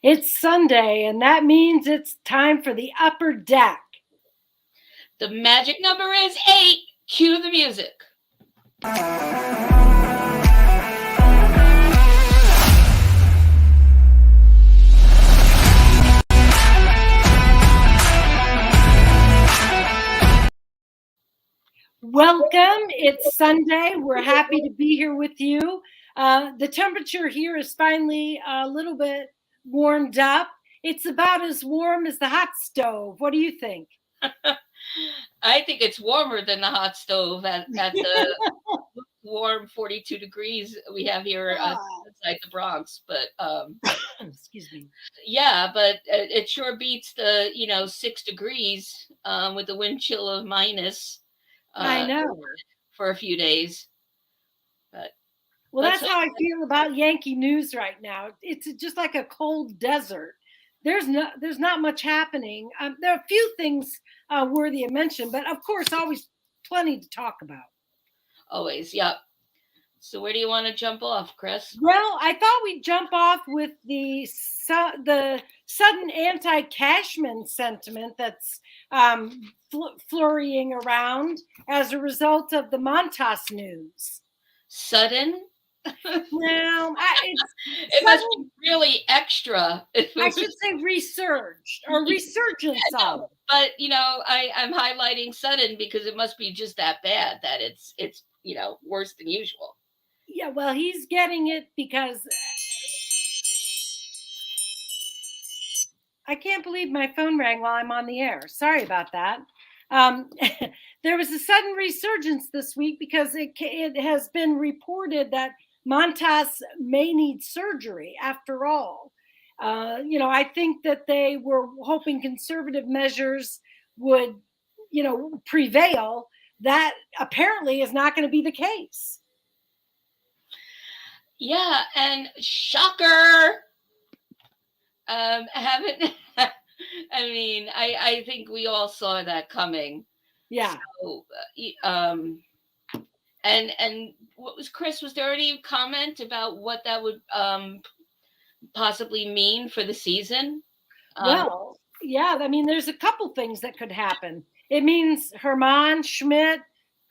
It's Sunday, and that means it's time for the upper deck. The magic number is 8. Cue the music. Welcome. It's Sunday. We're happy to be here with you. The temperature here is finally a little bit warmed up. It's about as warm as the hot stove. What do you think? I think it's warmer than the hot stove at the warm 42 degrees we have here outside the Bronx. But excuse me. Yeah, but it sure beats the 6 degrees with the wind chill of minus. I know. For a few days. But well, that's how I feel about Yankee news right now. It's just like a cold desert. There's not much happening. There are a few things worthy of mention, but of course, always plenty to talk about. Always, yep. So where do you want to jump off, Chris? Well, I thought we'd jump off with the sudden anti-Cashman sentiment that's flurrying around as a result of the Montas news. Sudden? Well, it must be really extra. I should say resurged or resurgence of it. But I'm highlighting sudden because it must be just that bad that it's worse than usual. Yeah, well, he's getting it because I can't believe my phone rang while I'm on the air. Sorry about that. There was a sudden resurgence this week because it has been reported that Montas may need surgery after all. I think that they were hoping conservative measures would, prevail. That apparently is not going to be the case. Yeah, and shocker. Haven't. I mean, I think we all saw that coming. Yeah. So, and what was Chris? Was there any comment about what that would possibly mean for the season? Well, yeah. I mean, there's a couple things that could happen. It means Germán, Schmidt,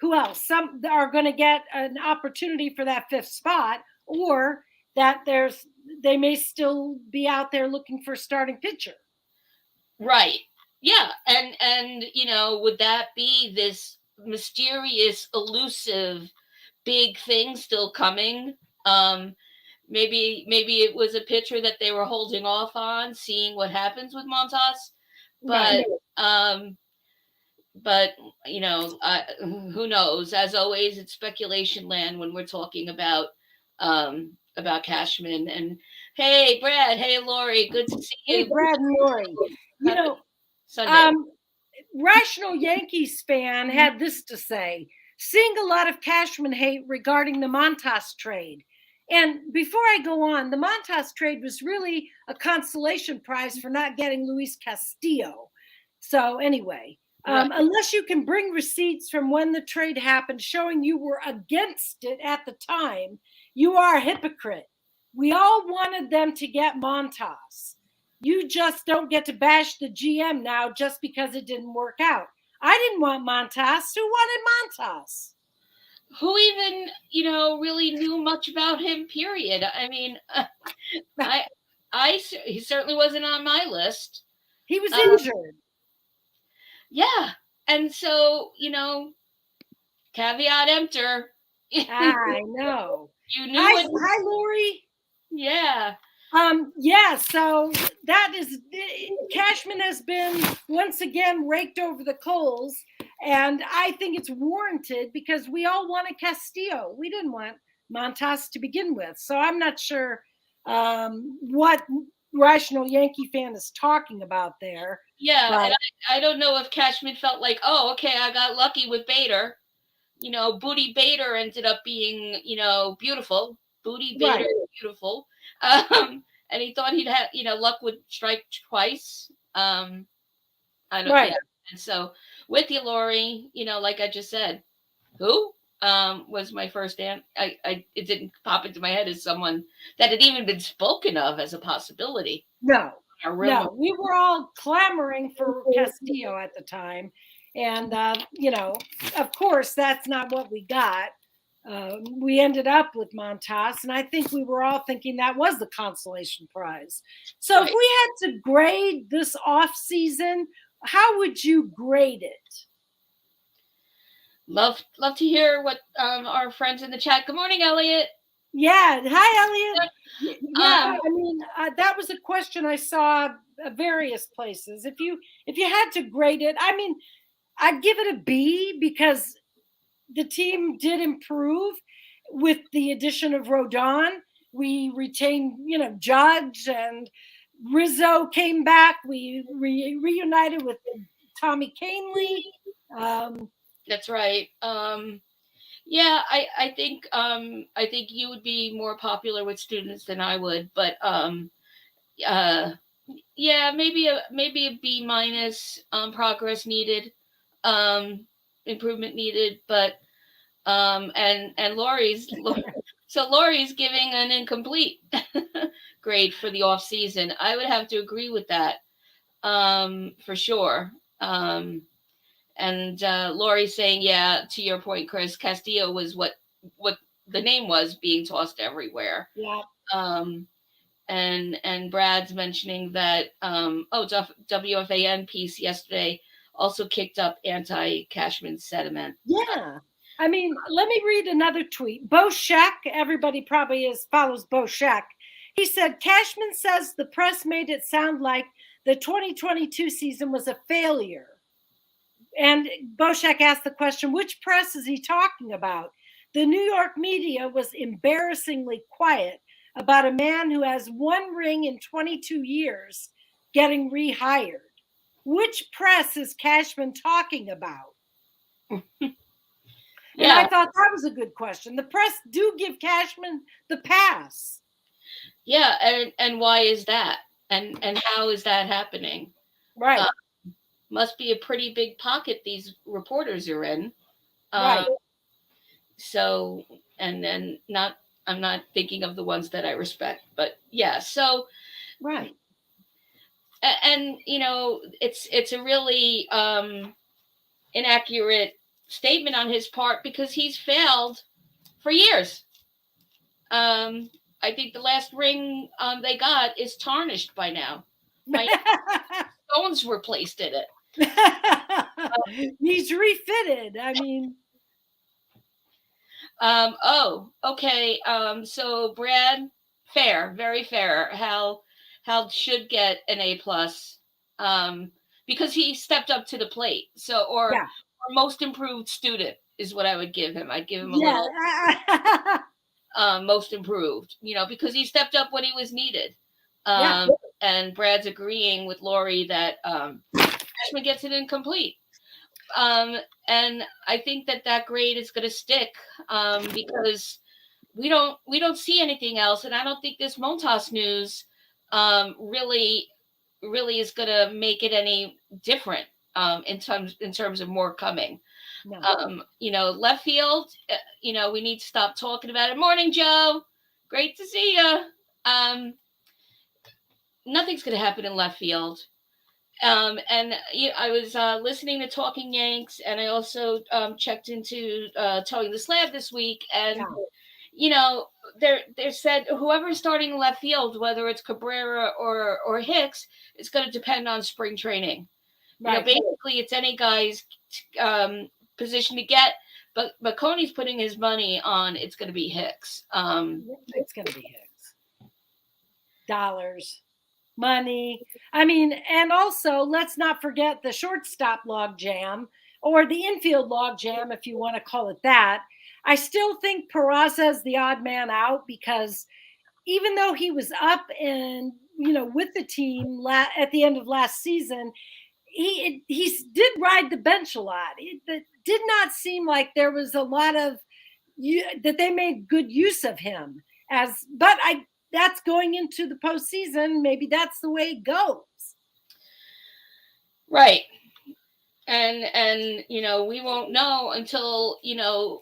who else? Some are going to get an opportunity for that fifth spot, or that they may still be out there looking for a starting pitcher. Right. Yeah. And would that be this mysterious, elusive, big thing still coming? Maybe it was a pitcher that they were holding off on, seeing what happens with Montas. But right. But who knows? As always, it's speculation land when we're talking about Cashman. And hey, Brad. Hey, Lori. Good to see you. Hey, Brad and Lori. Rational Yankees fan had this to say: seeing a lot of Cashman hate regarding the Montas trade. And before I go on, the Montas trade was really a consolation prize for not getting Luis Castillo. So anyway. Right. Unless you can bring receipts from when the trade happened showing you were against it at the time, you are a hypocrite. We all wanted them to get Montas. You just don't get to bash the GM now just because it didn't work out. I didn't want Montas. Who wanted Montas? Who even, really knew much about him, period. I mean, he certainly wasn't on my list. He was injured. Yeah. And so, caveat emptor. I know. You knew Hi, Lori. Yeah. Yeah, so that is, Cashman has been once again raked over the coals, and I think it's warranted because we all wanted Castillo. We didn't want Montas to begin with. So I'm not sure what rational Yankee fan is talking about there. Yeah, and I don't know if Cashman felt like, oh, okay, I got lucky with Bader. Booty Bader ended up being, beautiful. Booty Bader, right. Beautiful. And he thought he'd have, luck would strike twice. I don't know. Right. And so with you, Lori, like I just said, who? was my first it didn't pop into my head as someone that had even been spoken of as a possibility. No, we were all clamoring for Castillo at the time. And, of course, that's not what we got. We ended up with Montas, and I think we were all thinking that was the consolation prize. So Right. if we had to grade this off season, how would you grade it? Love to hear what our friends in the chat. Good morning, Elliot. Yeah. Hi, Elliot. Yeah. I mean, that was a question I saw various places. If you had to grade it, I mean, I'd give it a B because the team did improve with the addition of Rodon. We retained, Judge, and Rizzo came back. We reunited with Tommy Canely. That's right. Yeah, I think you would be more popular with students than I would, but yeah, maybe a B minus. Progress needed, improvement needed, but and Lori's giving an incomplete grade for the off season. I would have to agree with that, for sure. And Lori's saying, yeah, to your point, Chris, Castillo was what the name was, being tossed everywhere. Yeah. And Brad's mentioning that WFAN piece yesterday also kicked up anti-Cashman sentiment. Yeah. I mean, let me read another tweet. Bo Sheck, everybody probably follows Bo Sheck. He said, Cashman says the press made it sound like the 2022 season was a failure. And Bo Sheck asked the question, which press is he talking about? The New York media was embarrassingly quiet about a man who has one ring in 22 years getting rehired. Which press is Cashman talking about? And I thought that was a good question. The press do give Cashman the pass. Yeah, and why is that? And how is that happening? Right. Must be a pretty big pocket these reporters are in. Right. So, and then I'm not thinking of the ones that I respect, but yeah. So, right. And it's a really inaccurate statement on his part because he's failed for years. I think the last ring they got is tarnished by now. Stones were placed in it. Needs refitted. I mean. Oh, okay. So Brad, fair, very fair. Hal should get an A+, because he stepped up to the plate. So, or most improved student is what I would give him. I'd give him a little most improved, because he stepped up when he was needed. And Brad's agreeing with Lori that Cashman gets it incomplete. And I think that grade is going to stick, because we don't see anything else, and I don't think this Montas news really is going to make it any different in terms of more coming. No. Left field, we need to stop talking about it. Morning, Joe. Great to see you. Nothing's going to happen in left field. And I was listening to Talking Yanks, and I also checked into Towing the Slab this week, and they said whoever's starting left field, whether it's Cabrera or Hicks, it's going to depend on spring training. Right. Basically, it's any guy's position to get, but Coney's putting his money on it's going to be Hicks. It's going to be Hicks. Dollars. Money. I mean, and also let's not forget the shortstop log jam, or the infield log jam, if you want to call it that. I still think Peraza is the odd man out, because even though he was up and with the team at the end of last season, he did ride the bench a lot. It did not seem like there was a lot of that they made good use of him that's going into the postseason. Maybe that's the way it goes. Right. And we won't know until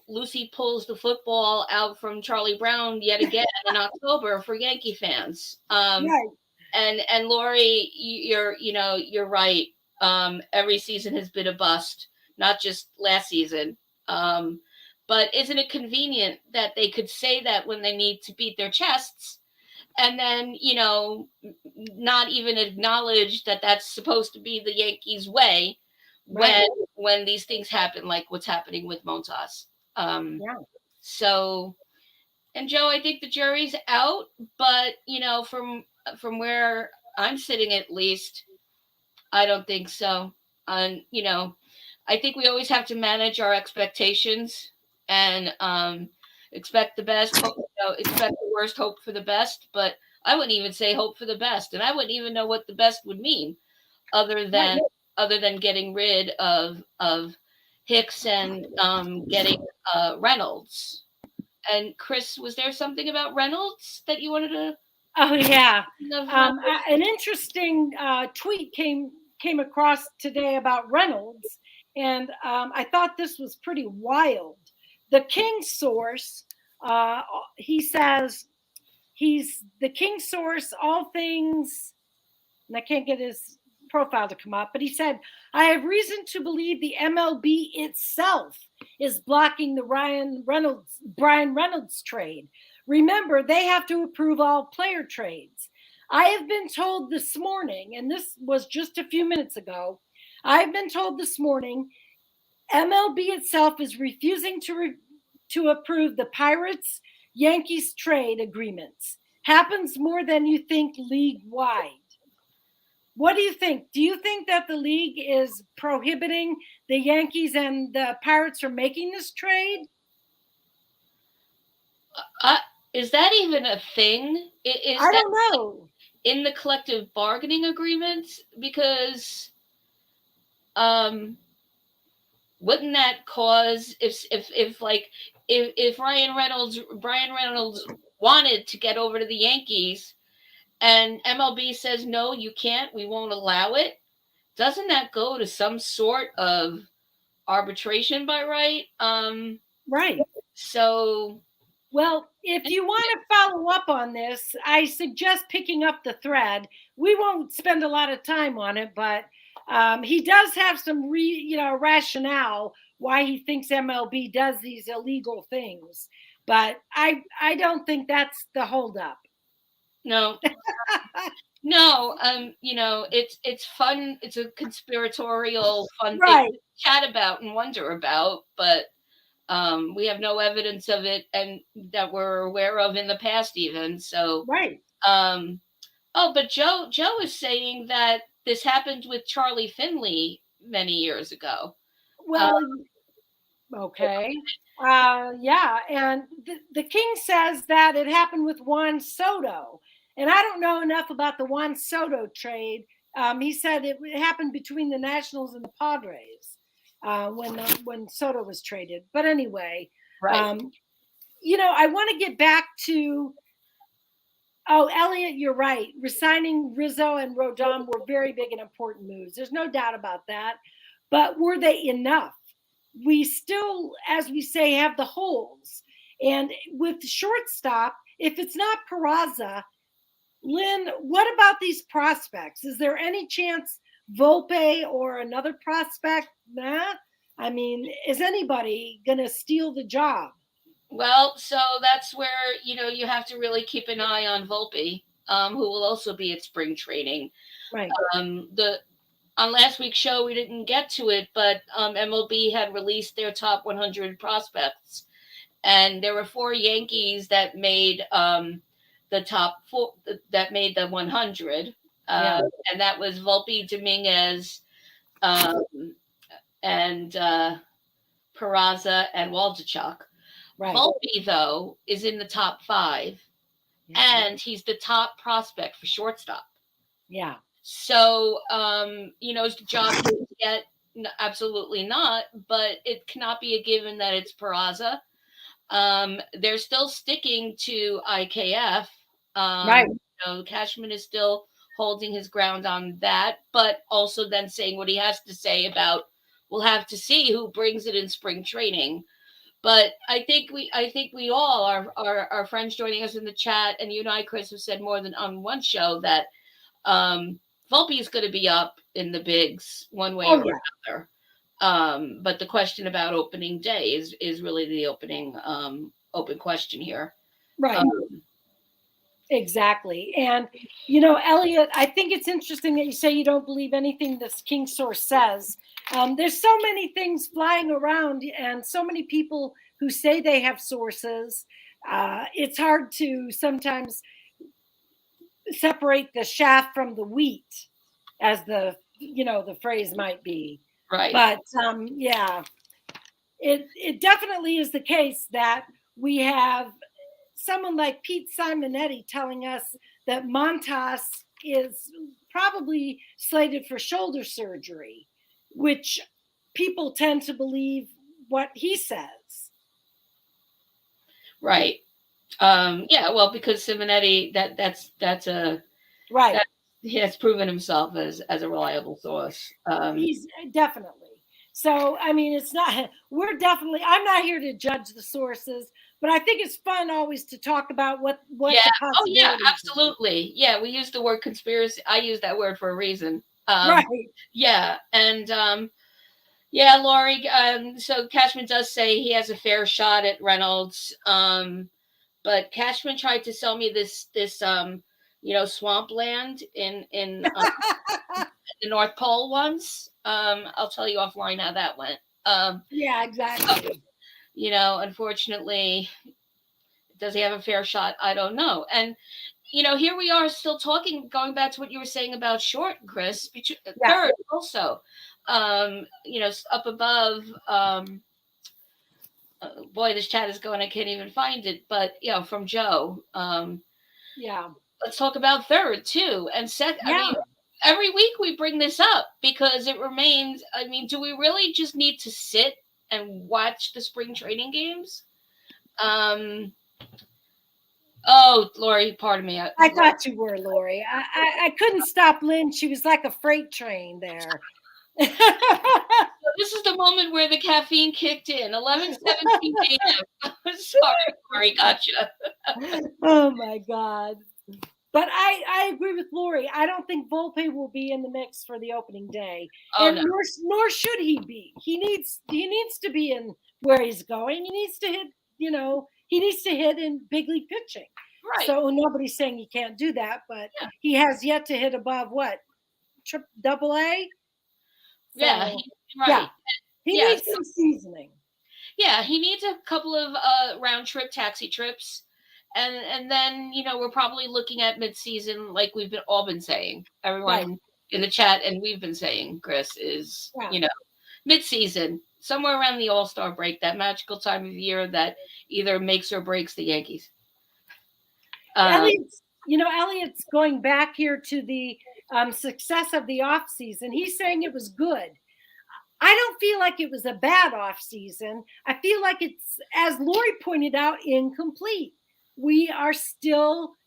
Lucy pulls the football out from Charlie Brown yet again in October for Yankee fans. Right. And Lori, you're right. Every season has been a bust, not just last season. But isn't it convenient that they could say that when they need to beat their chests, and then not even acknowledge that that's supposed to be the Yankees' way Right. when these things happen, like what's happening with Montas. Yeah. So, and Joe, I think the jury's out, but from where I'm sitting, at least, I don't think so. And I think we always have to manage our expectations and expect the best, expect the worst, hope for the best. But I wouldn't even say hope for the best, and I wouldn't even know what the best would mean, other than Right. other than getting rid of Hicks and getting Reynolds. And Chris, was there something about Reynolds that you wanted to? Oh yeah. Of, An interesting tweet came across today about Reynolds, and I thought this was pretty wild. The King source, he says he's the King source, all things, and I can't get his profile to come up, but he said, I have reason to believe the MLB itself is blocking the Brian Reynolds trade. Remember, they have to approve all player trades. I have been told this morning, and this was just a few minutes ago, I've been told this morning MLB itself is refusing to approve the Pirates Yankees trade agreements. Happens more than you think league wide. What do you think? Do you think that the league is prohibiting the Yankees and the Pirates from making this trade? is that even a thing? Is I that don't know. in the collective bargaining agreements? Because wouldn't that cause if Brian Reynolds wanted to get over to the Yankees, and MLB says no, you can't, we won't allow it, doesn't that go to some sort of arbitration by right? Right. So, well, if you want to follow up on this, I suggest picking up the thread. We won't spend a lot of time on it, but he does have some rationale why he thinks MLB does these illegal things. But I don't think that's the holdup. No. No, it's fun. It's a conspiratorial fun right. thing to chat about and wonder about, but we have no evidence of it, and that we're aware of in the past, even. So, right. But Joe is saying that this happened with Charlie Finley many years ago. Well, okay. Yeah, and the King says that it happened with Juan Soto, and I don't know enough about the Juan Soto trade. He said it happened between the Nationals and the Padres when Soto was traded. But anyway, right. I want to get back to. Oh, Elliot, you're right. Resigning Rizzo and Rodon were very big and important moves. There's no doubt about that. But were they enough? We still, as we say, have the holes. And with shortstop, if it's not Peraza, Lynn, what about these prospects? Is there any chance Volpe or another prospect? Nah. I mean, is anybody going to steal the job? Well, so that's where, you have to really keep an eye on Volpe, who will also be at spring training. Right. On last week's show, we didn't get to it, but MLB had released their top 100 prospects, and there were 4 Yankees that made the top 4, that made the 100, and that was Volpe, Dominguez, and Peraza and Waldichuk. Right. Volpe, though, is in the top 5, and he's the top prospect for shortstop. Yeah. So, is the job yet? Absolutely not. But it cannot be a given that it's Peraza. They're still sticking to IKF. Right. Cashman is still holding his ground on that, but also then saying what he has to say about we'll have to see who brings it in spring training. But I think we all, our friends joining us in the chat, and you and I, Chris, have said more than on one show that Volpe is going to be up in the bigs one way or another. But the question about opening day is really the open question here. Right. Exactly. And, Elliot, I think it's interesting that you say you don't believe anything this King Source says. There's so many things flying around and so many people who say they have sources. It's hard to sometimes separate the chaff from the wheat, as the phrase might be. Right. But it definitely is the case that we have someone like Pete Simonetti telling us that Montas is probably slated for shoulder surgery, which people tend to believe what he says. Right. Well, because Simonetti, that's a right. He has proven himself as a reliable source. He's definitely. So, I mean, I'm not here to judge the sources, but I think it's fun always to talk about what the possibilities absolutely. Yeah, we use the word conspiracy. I use that word for a reason. Right. Yeah, and Lori, so Cashman does say he has a fair shot at Reynolds. But Cashman tried to sell me this swampland in the North Pole once. I'll tell you offline how that went. Yeah, exactly. So, unfortunately, does he have a fair shot? I don't know. And, here we are still talking, going back to what you were saying about Short, Chris, third also, up above, boy, this chat is going, I can't even find it, but, from Joe. Let's talk about third too. And second, I mean, every week we bring this up because it remains, I mean, do we really just need to sit and watch the spring training games? Oh, Lori, pardon me. I thought you were, Lori. I couldn't stop Lynn. She was like a freight train there. This is the moment where the caffeine kicked in. 11:17 a.m. Sorry, Lori, gotcha. Oh my God. But I agree with Lori. I don't think Volpe will be in the mix for the opening day. And nor should he be. He needs to be in where he's going. He needs to hit, he needs to hit in big league pitching. Right. So nobody's saying he can't do that, but he has yet to hit above what? AA? So, right. He needs some seasoning. Yeah, he needs a couple of round trip taxi trips. And then, we're probably looking at midseason, like we've all been saying. Everyone in the chat, and we've been saying, Chris, is, midseason, somewhere around the All-Star break, that magical time of year that either makes or breaks the Yankees. Elliot's going back here to the success of the offseason. He's saying it was good. I don't feel like it was a bad offseason. I feel like it's, as Lori pointed out, incomplete. We are still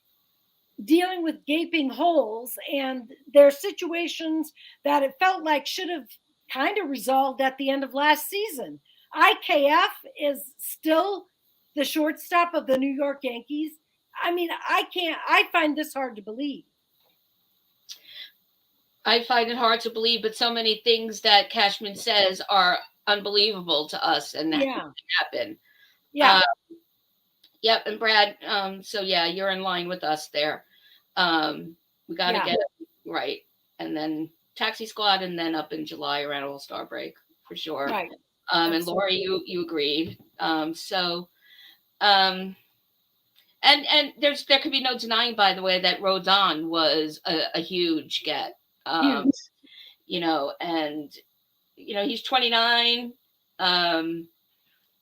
dealing with gaping holes, and there are situations that it felt like should have kind of resolved at the end of last season. IKF is still the shortstop of the New York Yankees. I mean, I find this hard to believe. I find it hard to believe, but so many things that Cashman says are unbelievable to us, and that happen. Yeah. Yep. And Brad, so you're in line with us there. We got to get it right. And then Taxi Squad, and then up in July around All-Star break for sure. Right. And Lori, you agreed. And there could be no denying, by the way, that Rodon was a huge get. And he's 29.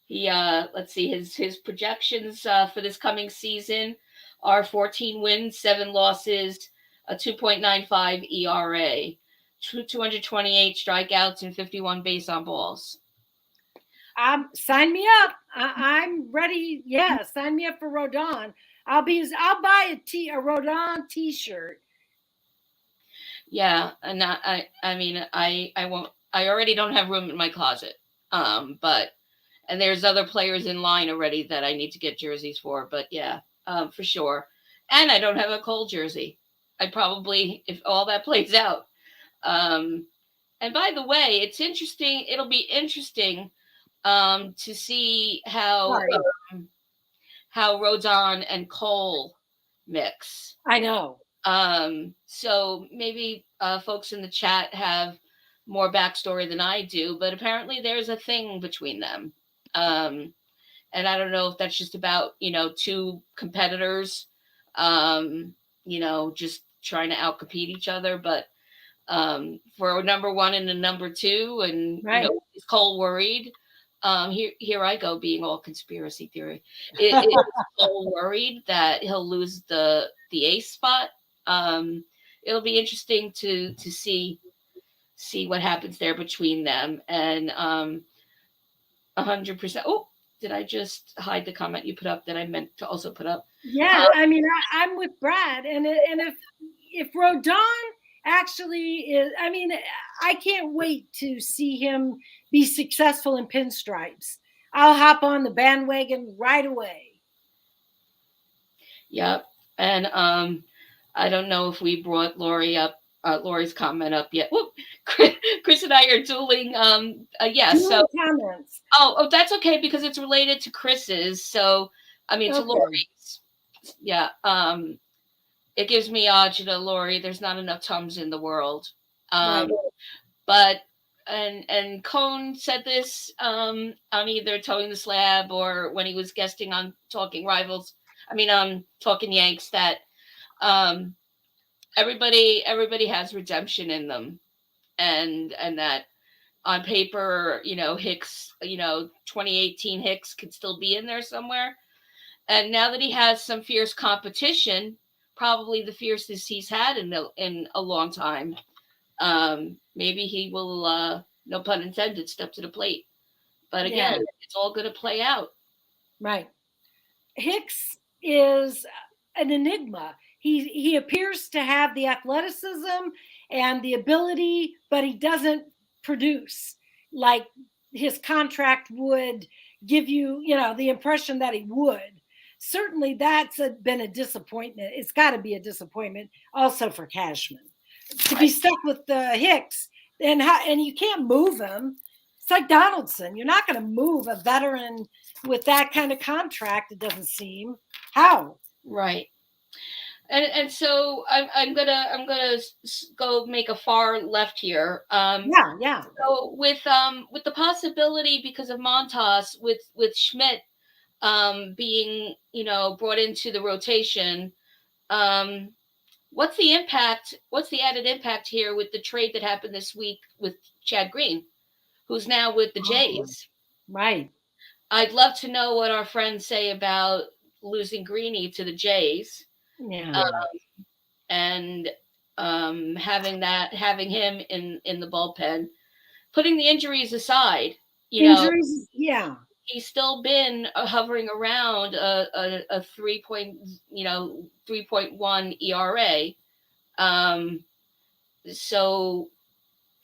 Let's see, his projections for this coming season are 14 wins, 7 losses, a 2.95 ERA, 228 strikeouts, and 51 base on balls. Sign me up. I'm ready. Yeah, sign me up for Rodon. I'll buy a Rodon t-shirt. Yeah, and I mean, I won't I already don't have room in my closet. But and there's other players in line already that I need to get jerseys for. But yeah, for sure. And I don't have a Cole jersey. I probably, if all that plays out. Um, and by the way, it's interesting. It'll be interesting to see Right. how Rodon and Cole mix. I know. So maybe folks in the chat have more backstory than I do, but apparently there's a thing between them. And I don't know if that's just about, two competitors, just trying to outcompete each other. But for a number one and a number two, and, Right. is Cole worried? Here I go being all conspiracy theory. Is Cole worried that he'll lose the ace spot? It'll be interesting to see what happens there between them. And 100%. Oh, did I just hide the comment you put up that I meant to also put up? Yeah, I mean, I'm with Brad, and if Rodon actually is, I mean, I can't wait to see him be successful in pinstripes. I'll hop on the bandwagon right away. Yep. And I don't know if we brought Lori's comment up yet. Whoop. Chris and I are dueling. Yes. So comments. Oh, that's okay because it's related to Chris's. So I mean, to Lori's. Yeah. It gives me agita, Lori. There's not enough Tums in the world. Right. But and Cone said this on either Towing the Slab or when he was guesting on Talking Rivals. I mean, Talking Yanks, that everybody has redemption in them, and that on paper, Hicks, 2018 Hicks could still be in there somewhere. And now that he has some fierce competition, probably the fiercest he's had in a long time, maybe he will, no pun intended, step to the plate. But again, it's all going to play out. Right. Hicks is an enigma. He appears to have the athleticism and the ability, but he doesn't produce like his contract would give you, the impression that he would. Certainly that's been a disappointment. It's got to be a disappointment also for Cashman to be stuck with Hicks, and you can't move him. It's like Donaldson. You're not going to move a veteran with that kind of contract. It doesn't seem. How? Right. And so I'm gonna go make a far left here. Yeah. So with the possibility, because of Montas, with Schmidt being brought into the rotation, what's the impact? What's the added impact here with the trade that happened this week with Chad Green, who's now with the Jays? Right. I'd love to know what our friends say about losing Greeny to the Jays. Yeah. And having him in the bullpen, putting the injuries aside, injuries, yeah, he's still been hovering around a 3.1 ERA. So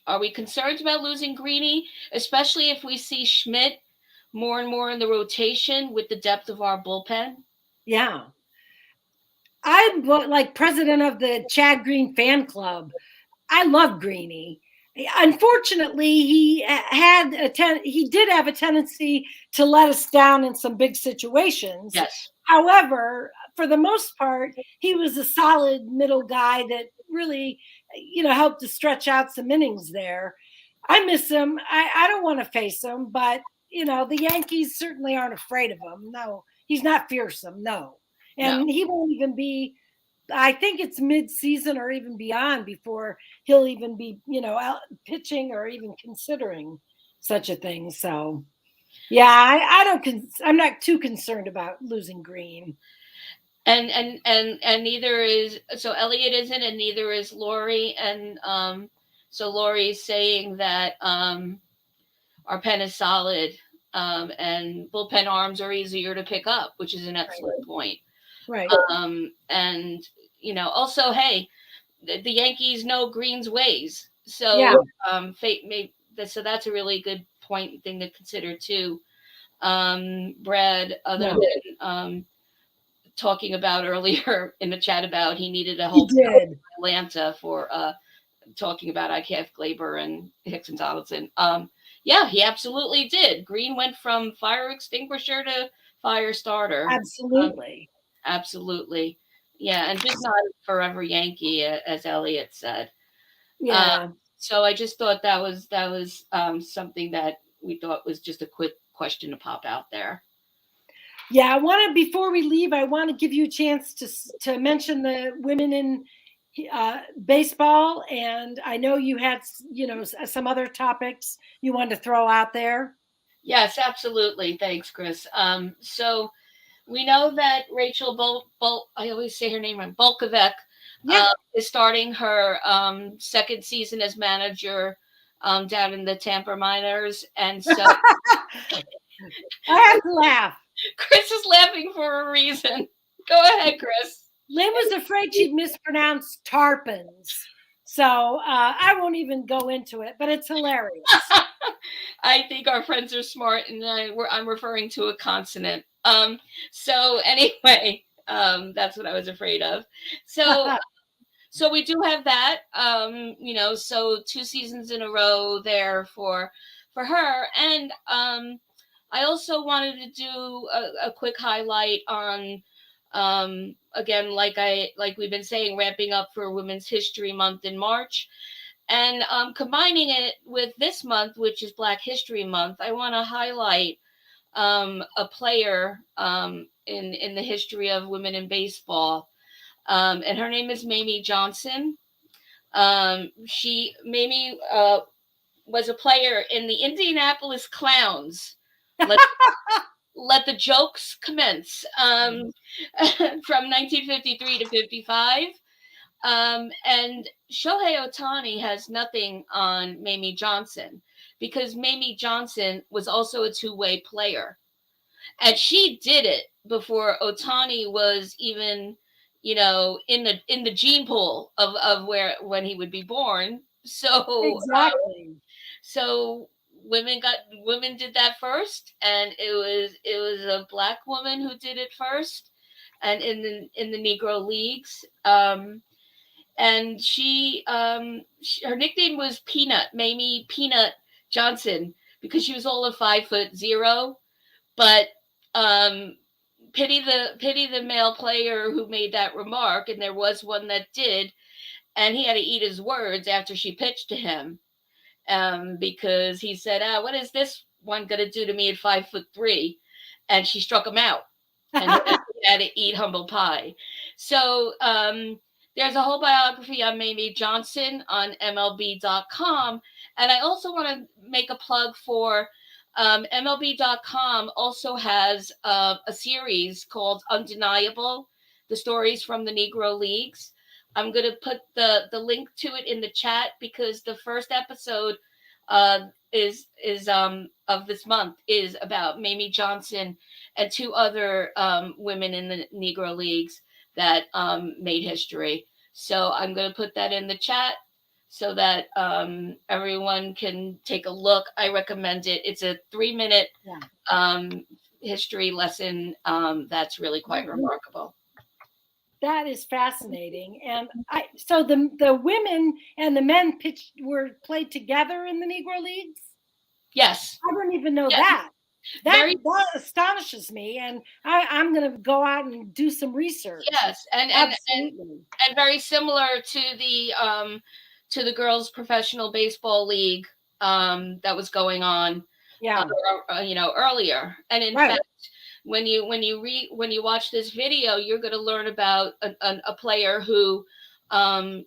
are we concerned about losing Greeny, especially if we see Schmidt more and more in the rotation with the depth of our bullpen? Yeah. I'm like president of the Chad Green fan club. I love Greeny. Unfortunately, he did have a tendency to let us down in some big situations. Yes. However, for the most part, he was a solid middle guy that really, helped to stretch out some innings there. I miss him. I don't want to face him, but the Yankees certainly aren't afraid of him. No, he's not fearsome. No. And he won't even be, I think it's mid-season or even beyond before he'll even be, out pitching or even considering such a thing. So, yeah, I'm not too concerned about losing Green. And neither is, so Elliot isn't, and neither is Lori. And so Lori's saying that our pen is solid, and bullpen arms are easier to pick up, which is an excellent point. Right. And also, hey, the Yankees know Green's ways. So fate so that's a really good point thing to consider too. Brad, other Yeah. than talking about earlier in the chat about he needed a He whole did. Atlanta for talking about IKF Glaber and Hicks and Donaldson. Yeah, he absolutely did. Green went from fire extinguisher to fire starter. Absolutely. Absolutely. Yeah, and just not a forever Yankee, as Elliot said. Yeah. So I just thought that was something that we thought was just a quick question to pop out there. Yeah, I want to, before we leave, I want to give you a chance to mention the women in baseball, and I know you had some other topics you wanted to throw out there. Yes, absolutely. Thanks, Chris. So we know that Rachel I always say her name wrong, Bolkovec, Yeah. is starting her second season as manager down in the Tampa Miners, and so I have to laugh. Chris is laughing for a reason. Go ahead, Chris. Lynn was afraid she'd mispronounce tarpons, so I won't even go into it, but it's hilarious. I think our friends are smart, and I'm referring to a consonant. So anyway, that's what I was afraid of. So we do have that. So 2 seasons in a row there for her, and I also wanted to do a quick highlight on again, like we've been saying, ramping up for Women's History Month in March. And combining it with this month, which is Black History Month, I want to highlight a player in the history of women in baseball, and her name is Mamie Johnson. Mamie was a player in the Indianapolis Clowns. Let the jokes commence. From 1953 to 55. And Shohei Ohtani has nothing on Mamie Johnson, because Mamie Johnson was also a two-way player. And she did it before Ohtani was even, in the gene pool of when he would be born. So exactly. So women did that first, and it was a Black woman who did it first, and in the Negro Leagues. And her nickname was Peanut, Mamie Peanut Johnson, because she was all of 5'0". But pity the male player who made that remark, and there was one that did, and he had to eat his words after she pitched to him, because he said, what is this one going to do to me at 5'3"? And she struck him out, and he had to eat humble pie. So there's a whole biography on Mamie Johnson on MLB.com. And I also want to make a plug for MLB.com also has a series called Undeniable, the stories from the Negro Leagues. I'm going to put the link to it in the chat, because the first episode is of this month is about Mamie Johnson and 2 other women in the Negro Leagues that made history. So I'm going to put that in the chat so that everyone can take a look. I recommend it. It's a 3-minute history lesson that's really quite remarkable. That is fascinating. And so the women and the men were played together in the Negro Leagues? Yes. I don't even know that. That astonishes me, and I'm going to go out and do some research. Yes, and very similar to the girls' professional baseball league that was going on, earlier. And in fact, when you watch this video, you're going to learn about a player who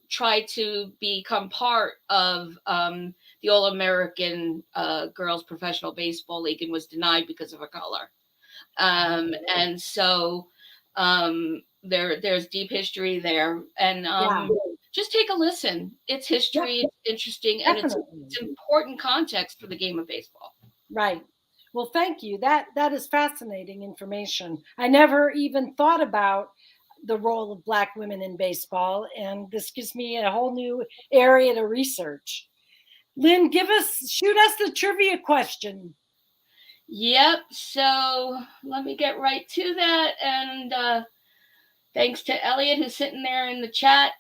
tried to become part of the All-American Girls Professional Baseball League and was denied because of her color. And so there's deep history there. And just take a listen. It's history, it's interesting, and it's important context for the game of baseball. Right. Well, thank you. That is fascinating information. I never even thought about the role of Black women in baseball, and this gives me a whole new area to research. Lynn, shoot us the trivia question. Yep. So let me get right to that. And thanks to Elliot, who's sitting there in the chat.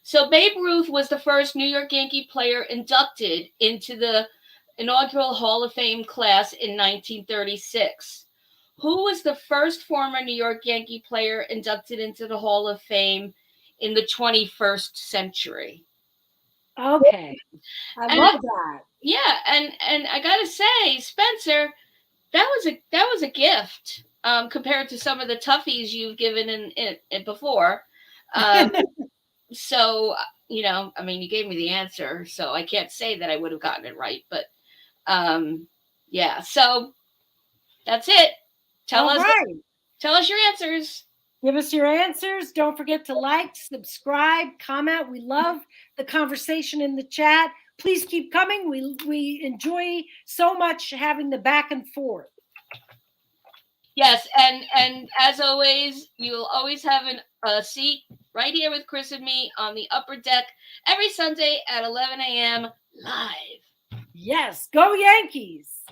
So Babe Ruth was the first New York Yankee player inducted into the inaugural Hall of Fame class in 1936. Who was the first former New York Yankee player inducted into the Hall of Fame in the 21st century? Okay. I love that. Yeah, and I gotta say, Spencer, that was a gift compared to some of the toughies you've given in before. So I mean, you gave me the answer, so I can't say that I would have gotten it right, but yeah. So that's it. Tell us your answers. Give us your answers. Don't forget to like, subscribe, comment. We love the conversation in the chat. Please keep coming. We enjoy so much having the back and forth. Yes, and as always, you'll always have a seat right here with Chris and me on the upper deck every Sunday at 11 a.m. live. Yes, go Yankees.